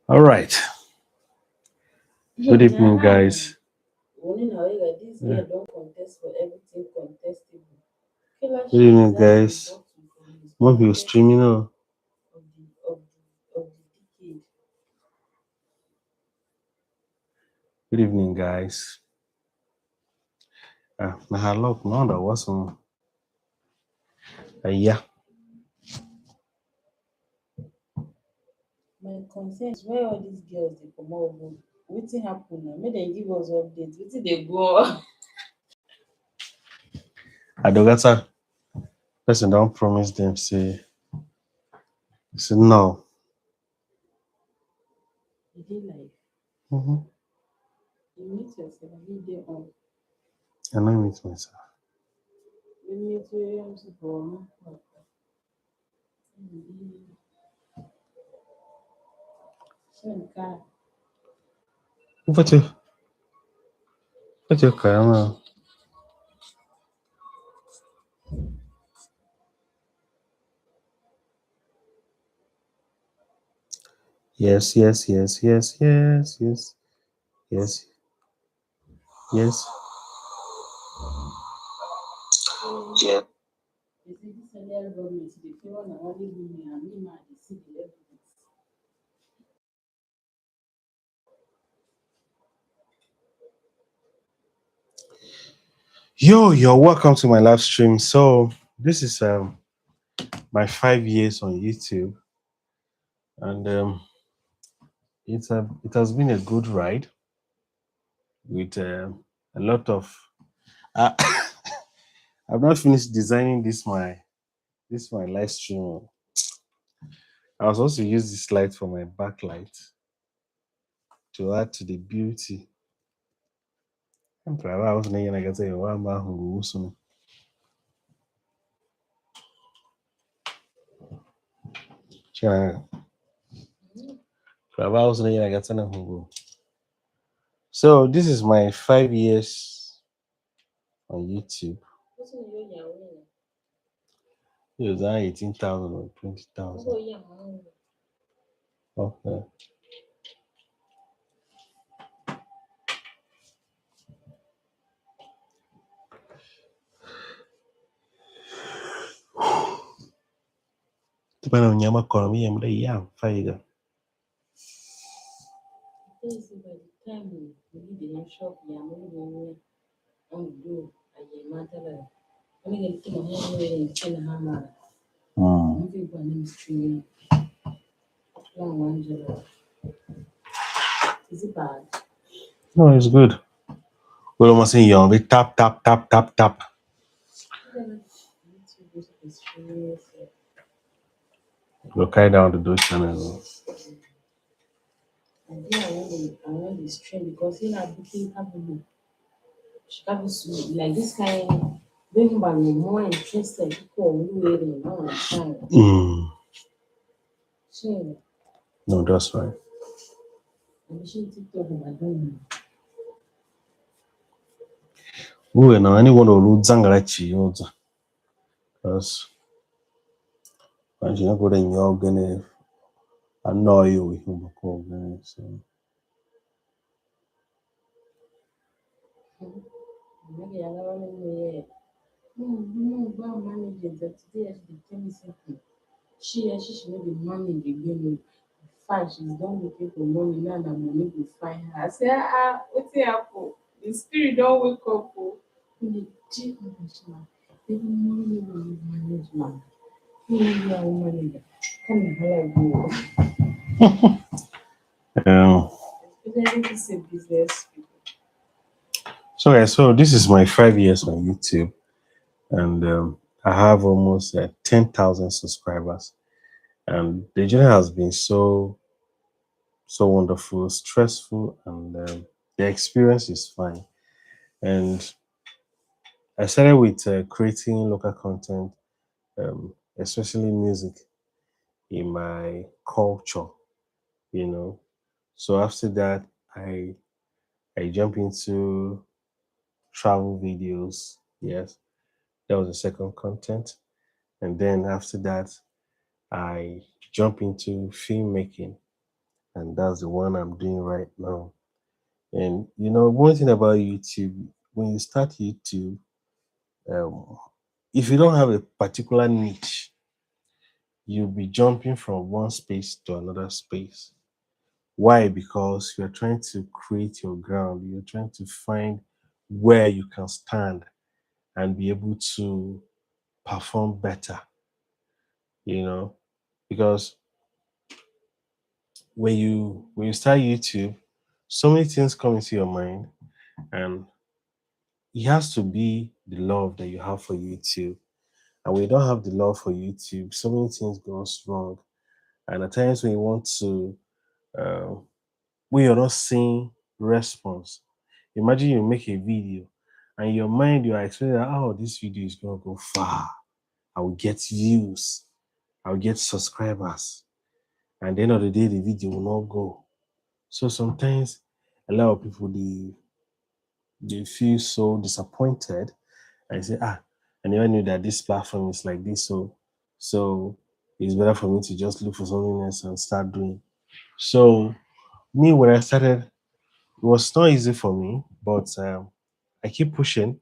All right. Good evening, guys. Yeah. Good evening, guys. What you streaming on? Good evening, guys. Hello. No, that was on. Yeah. My concern is where all these girls they come over. Wetin happen now? Make dem give us update. Wetin dey go on? Adogata. Person don't promise them. Say no. You dey live. Mm-hmm. You meet yourself. You dey on. I know meet myself. You meet yourself for Shanka. What's your camera? Yes. Yes. Yes. Yes. Yes. Yes. Yes. Yes. Yeah. They say this earlier government dey favor na only women and me man dey see the evidence. Yo, welcome to my live stream. So this is my 5 years on YouTube, and it has been a good ride with a lot of. Uh, I've not finished designing this my live stream. I was also use this light for my backlight to add to the beauty. I'm proud. I was saying I got say wow, ma hungu usu. So this is my 5 years on YouTube. What's in your yahoo? It was 18,000 or 20,000. Oh yeah, man. Okay. Tupana unyama kwa mimi muda ya faida. Because by the time we need the shop, yeah, maybe on do a matter. I mean, the home in China, moving by name streaming. Is it bad? No, it's good. We're almost saying young. We tap. We'll carry down to those channels. I want the stream because you know booking capable. She can like this kind. Being by more interested people who waiting all the time. Sure. No, that's right. I'm sure TikTok I don't Uwe na anyone who zangarachi yoza. Because when you go to your gonna annoy you with him call so. Maybe I don't know. No, but managing that today she tell me something. She should not be managing again. Fine, she's done looking for money now. That money will find her. I say, what's happen? The spirit don't wake up. The chief national, the money will manage man. You are manager. Can you Yeah. Especially this is business people. So this is my 5 years on YouTube, and I have almost 10,000 subscribers, and the journey has been so wonderful, stressful, and the experience is fine. And I started with creating local content, especially music in my culture, you know. So after that, I jump into travel videos. Yes, that was the second content. And then after that, I jump into filmmaking. and that's the one I'm doing right now. And one thing about YouTube, when you start YouTube, um, if you don't have a particular niche, you'll be jumping from one space to another space. Why? Because you're trying to create your ground, you're trying to find where you can stand and be able to perform better, you know, because when you start YouTube, so many things come into your mind, and it has to be the love that you have for YouTube. And when you don't have the love for YouTube, so many things goes wrong. And at times when you want to, uh, when you're not seeing response, imagine you make a video, and in your mind you are expecting that, oh, this video is gonna go far. I will get views. I will get subscribers. And at the end of the day, the video will not go. So sometimes a lot of people they feel so disappointed and say, I never knew that this platform is like this. So it's better for me to just look for something else and start doing. So me, when I started, it was not easy for me, but I keep pushing.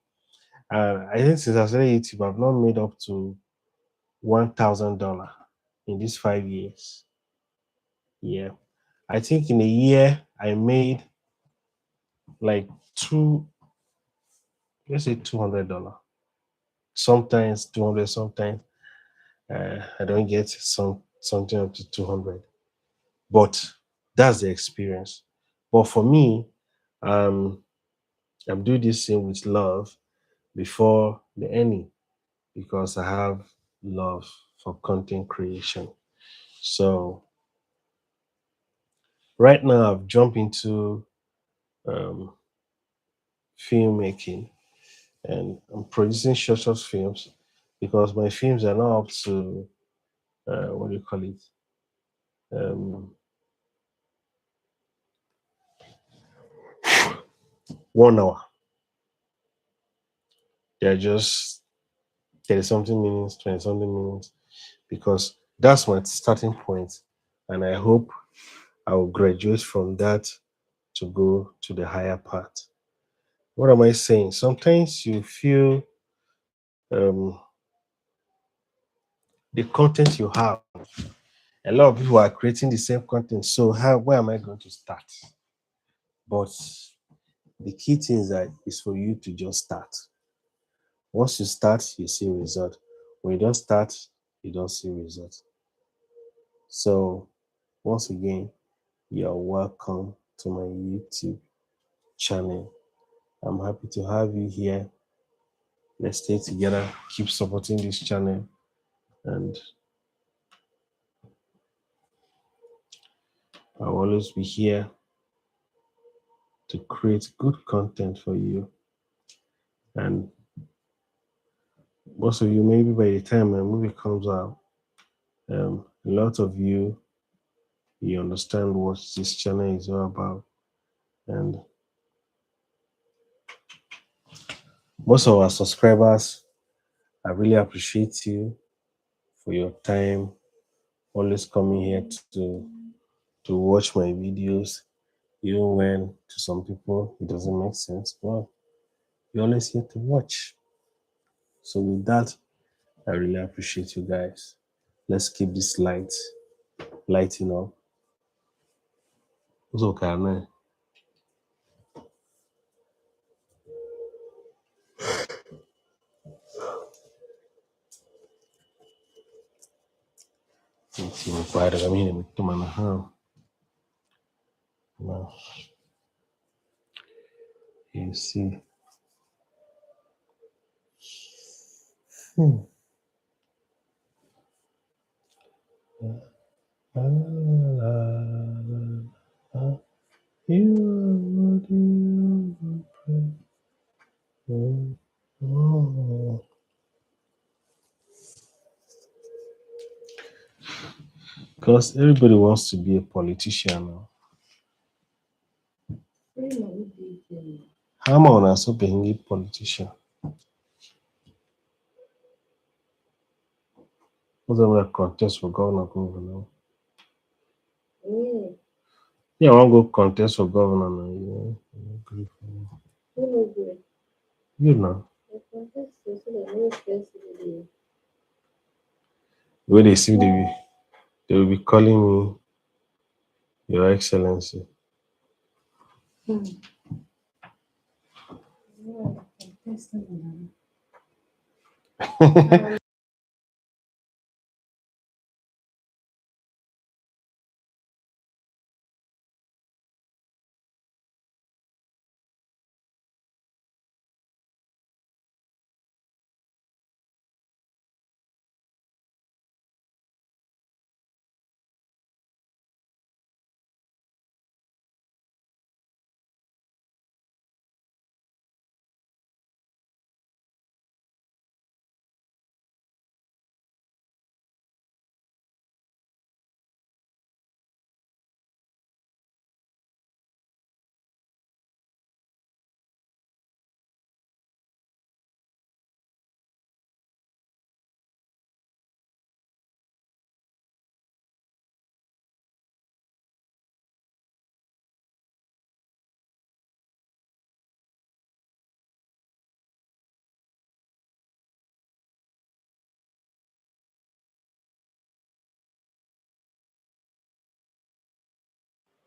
I think since I started YouTube, I've not made up to $1,000 in these 5 years. Yeah, I think in a year I made like let's say $200. Sometimes 200, sometimes I don't get something up to 200. But that's the experience. But for me, um, I'm doing this thing with love before the any, because I have love for content creation. So right now I've jumped into um, filmmaking, and I'm producing short films because my films are now up to what do you call it? Um, 1 hour. They're just 30 something minutes, 20 something minutes, because that's my starting point. And I hope I will graduate from that to go to the higher part. What am I saying? Sometimes you feel um, the content you have, a lot of people are creating the same content. So where am I going to start? But the key thing is for you to just start. Once you start, you see result. When you don't start, you don't see result. So once again, you're welcome to my YouTube channel. I'm happy to have you here. Let's stay together, keep supporting this channel, and I'll always be here to create good content for you. And most of you, maybe by the time my movie comes out, a lot of you understand what this channel is all about. And most of our subscribers, I really appreciate you for your time, always coming here to watch my videos, even when to some people it doesn't make sense. But you're always here to watch. So with that, I really appreciate you guys. Let's keep this lighting up. What's okay, man? Sì, mi pare che mi metto mano. No, you see. Hmm. La, la, la, la. You are worthy of praise. Oh. Because everybody wants to be a politician now. Very much detail. How am I on a being a politician? What's the contest for governor now? Yeah. Yeah, I want to go contest for governor now. Who no go? You know. The contest so that no stress the Where they see they will be calling me Your Excellency. yeah, contest them.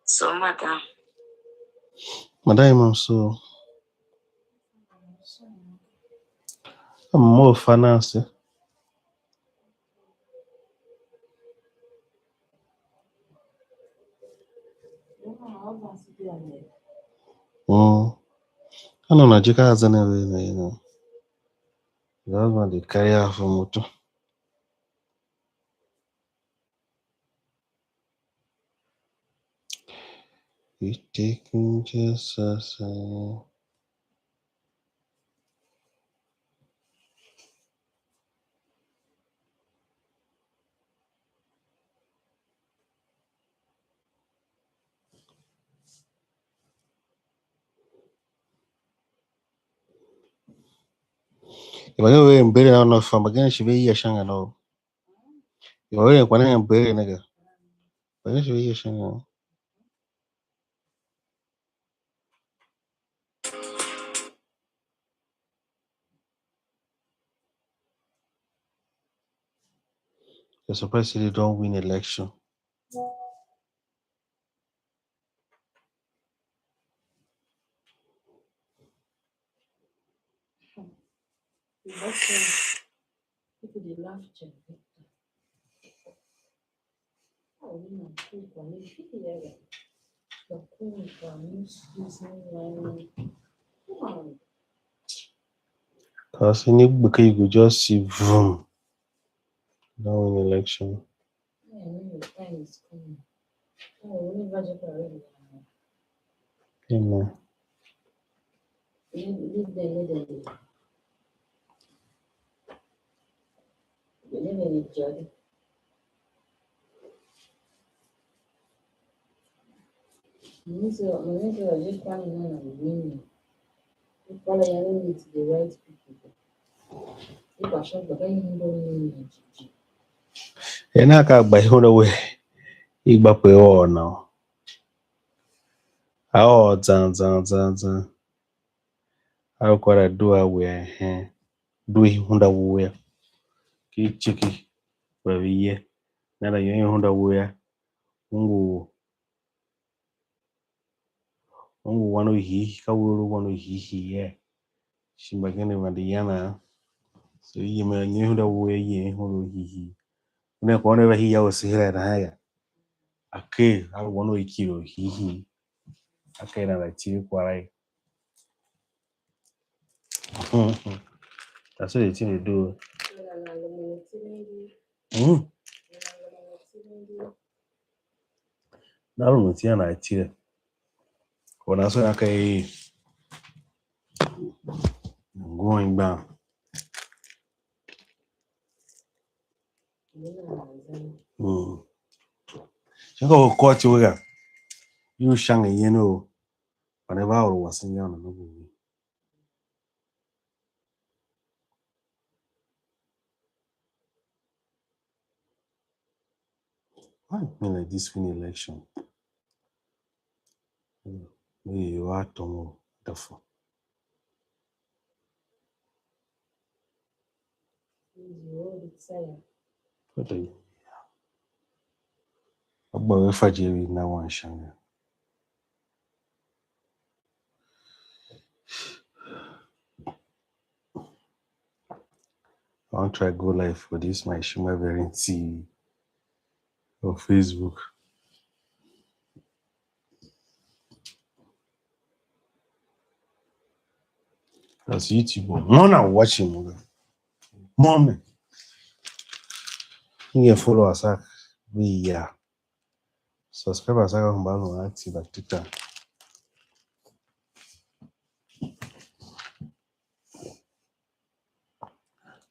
So, madam. Madam, so I'm more finance. I know Najika has an the husband they carry her for motor. You taking just as if I go in bed on from again, she be a shang and all. You already want to bury nigga. But she be a shang. You're surprised they don't win election. People dey laugh Jeff Victor. How we not cook one? If you hear it, the cook one news using one. Come on. Cause in because you could just see vroom. Don't win election. Yeah, I know your time is coming. Oh, we never just already. Amen. Leave them, leave them. You live in a jolly. Mwenyezo wajekwana na mimi. Wala yale meet the right people. If I shop, but I ain't going to GG. And I can't buy on the way. You back way all now. Oh, zan. I gotta do away. Do he hunda way. Ki chiki. Where we ye. Nada you ain't hunda way. Mungu wanu hi. Kawuru wanu hi yeah. Shimbagene Madiana. So you may knew the way ye hulu hi. Whenever he was here at higher. Okay, I want to kill he. Okay, now I tell you what that's what they tell you to do. Now I'm not here. I tell you. When I saw okay, going down. You go court you. You shang you know. Whenever I was in young, why mean like this win election? You are Tomo Dafo. What are you? About Fajiri now one shang. I want to try go live for this my Shima Variety or Facebook. That's YouTube. More now watching. Mom, you follow us. We subscribers are on active at Twitter.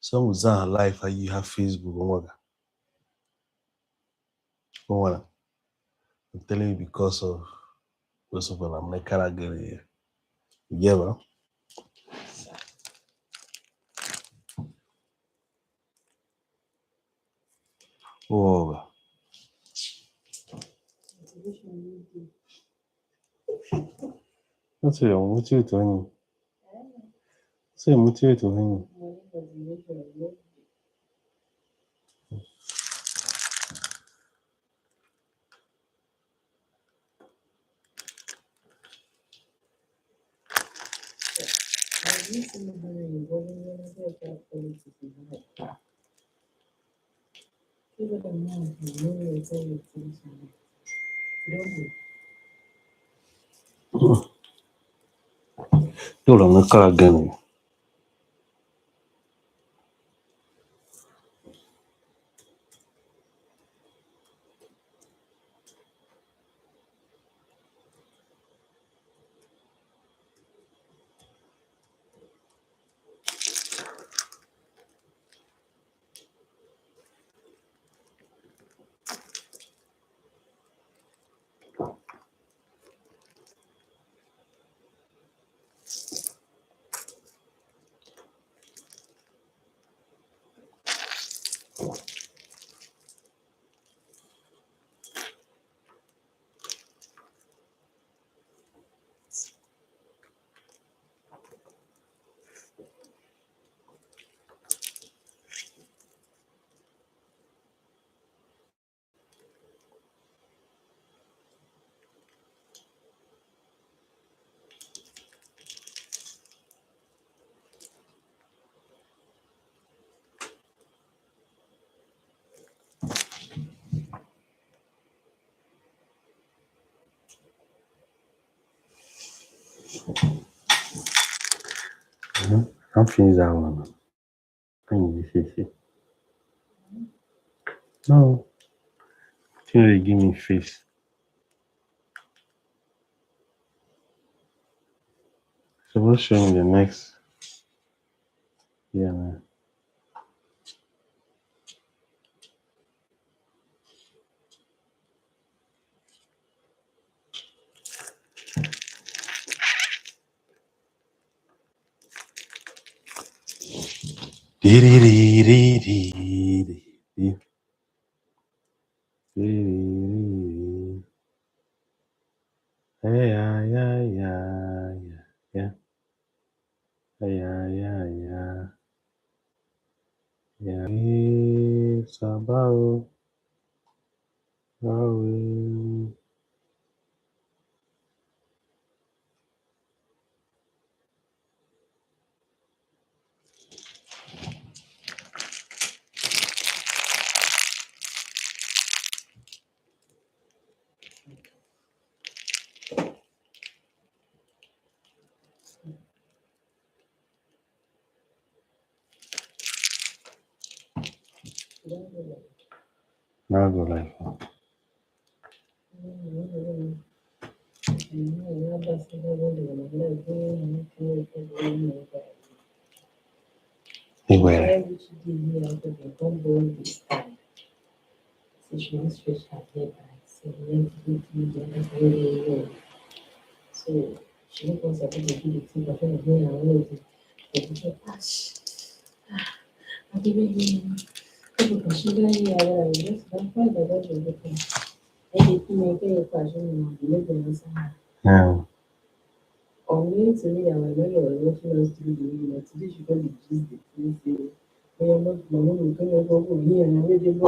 Some was on live and you have Facebook. I'm telling you because of first of all, I'm like Karagere. Yeah, well. Oh, what's your motivate to him? Say motivate to him. You're on the Karagere. Can't finish that one. No, you know they give me face. So what's showing the next? Yeah, man. Hey, yeah, yeah, yeah, yeah, yeah, yeah, yeah, yeah. It's about how now go like anywhere. So she was able to do the thing of doing her own. I think people consider you just don't find the way to do things. Anything you pay a question, you live in this. Yeah. On me to me, I'm like, was watching us through the window. Today she got the gist, the place. When you're not, my mom will come and go over here and I made it go.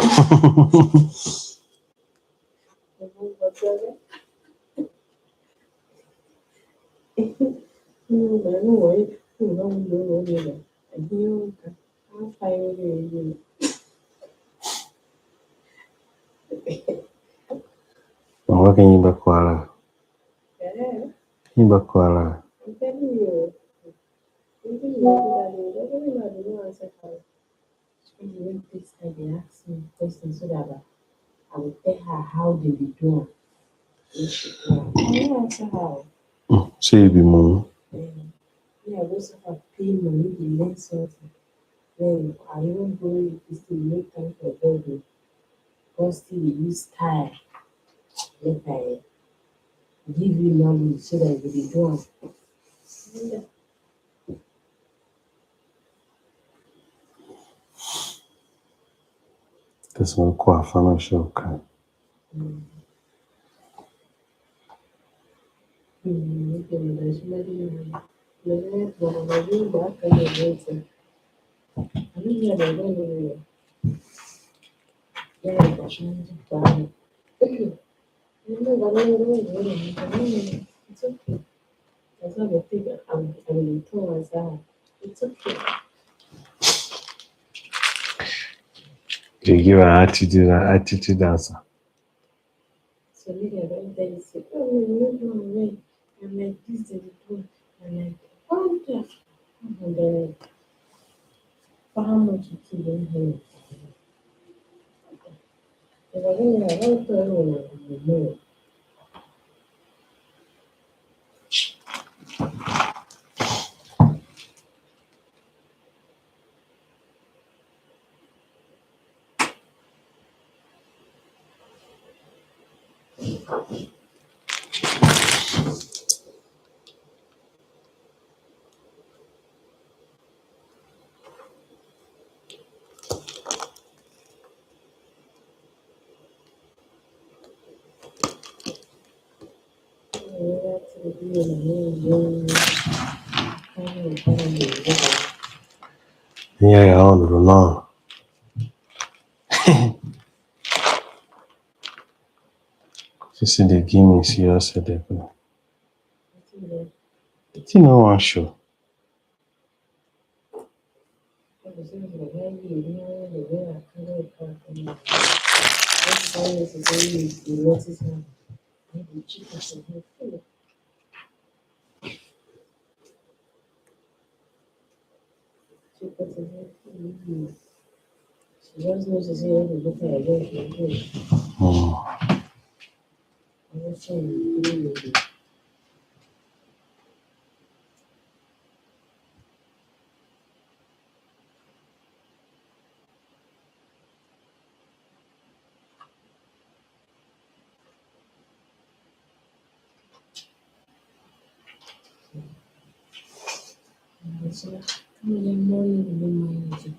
But I know why. No, no, no, no. I hear I'm fine. What can you back Kuala? Yeah, You back Kuala. I'm telling you. Even if I don't answer her. When the way takes time, they ask me questions so that I will tell her how they be doing. I will answer her. Say you be more. Yeah, I also have pay money, they learn something. Then I even go if still make time for body. Because still they use time. Let I give you knowledge so that you be doing. Yeah. This one quite financial. Okay, there's somebody but I'm doing back and later. I don't know they're going anywhere. Yeah, I'm trying to buy. No, but no, it's okay. That's not the thing. I'm told myself. It's okay. You give an attitude answer. So maybe I don't tell you, say, oh, no, no, no, no. I'm like this, and do. I'm like, oh, yeah. And then, for how much you keep in here? If I don't know, I don't tell you, no. Yeah, I don't know. You see the gaming serious headache. You know one show. She just knows to say every book I get from good. I'm not saying you. So, come on, morning, you know, manage it.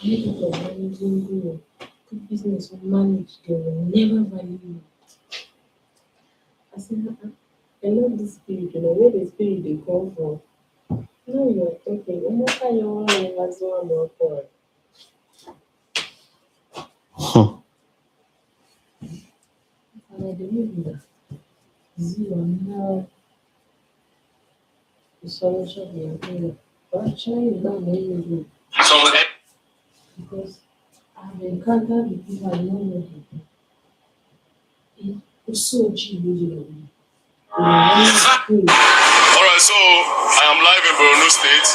Many people are managing good business will manage, they will never value you. I said, I love this spirit, where the spirit they come from. Now you are talking, almost like you want to have one more for. And I believe that zero now the solution of your problem. But actually, it's not very good because I've encountered the people I know it's so cheap, Alright, so I am live in Borno State.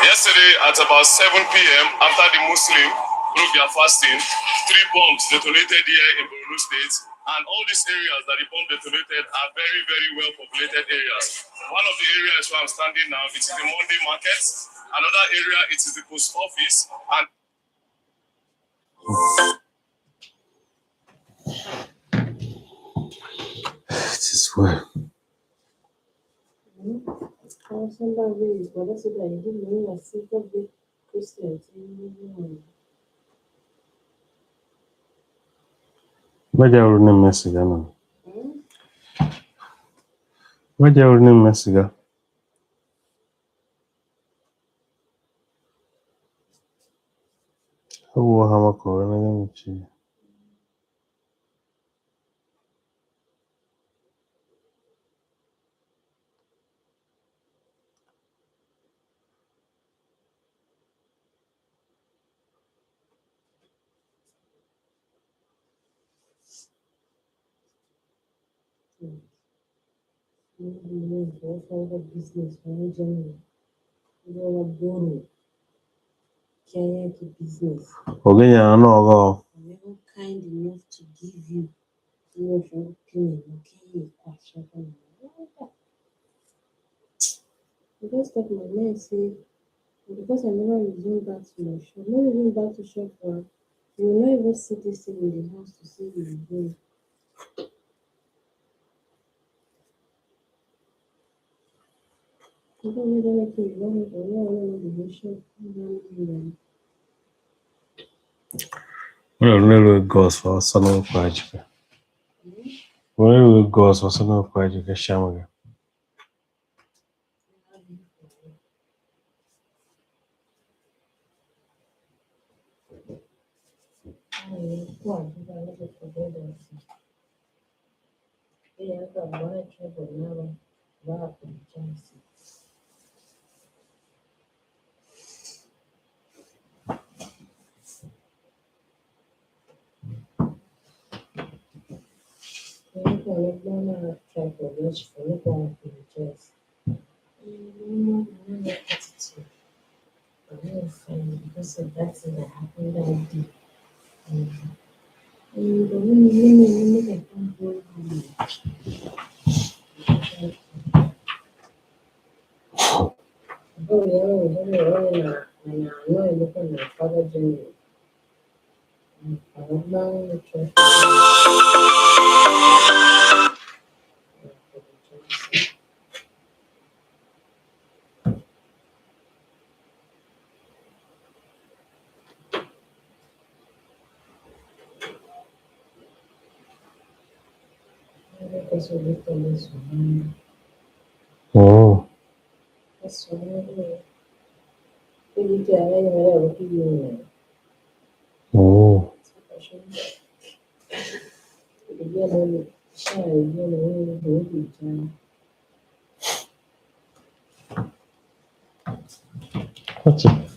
Yesterday at about 7 p.m., after the Muslim broke their fasting, 3 bombs detonated here in Borno State. And all these areas that the bomb detonated are very, very well populated areas. One of the areas where I'm standing now, it is the Monday Market. Another area, it is the post office. And It is well. Somebody, but that's what I didn't know. I see that big Christians. Waje wurin nan Mexico nan. Waje wurin nan Mexico. Oh, how much corona? What kind of business for generally? You want to borrow, carry to business. Okay, yeah, no, I'm never kind enough to give you your opinion. Okay, question. I just talk my mind say because I never resume back to my shop. No resume back to shop for you will not even see this thing in the house to say you will go. You don't need anything, you don't need the nation. You don't need no goes for son of Quajika. Where goes for son of Quajika Shamaga. because of that thing that happened that day. But when you make a phone call, Father General. Oh, That's why you can look at you. oh, what's it?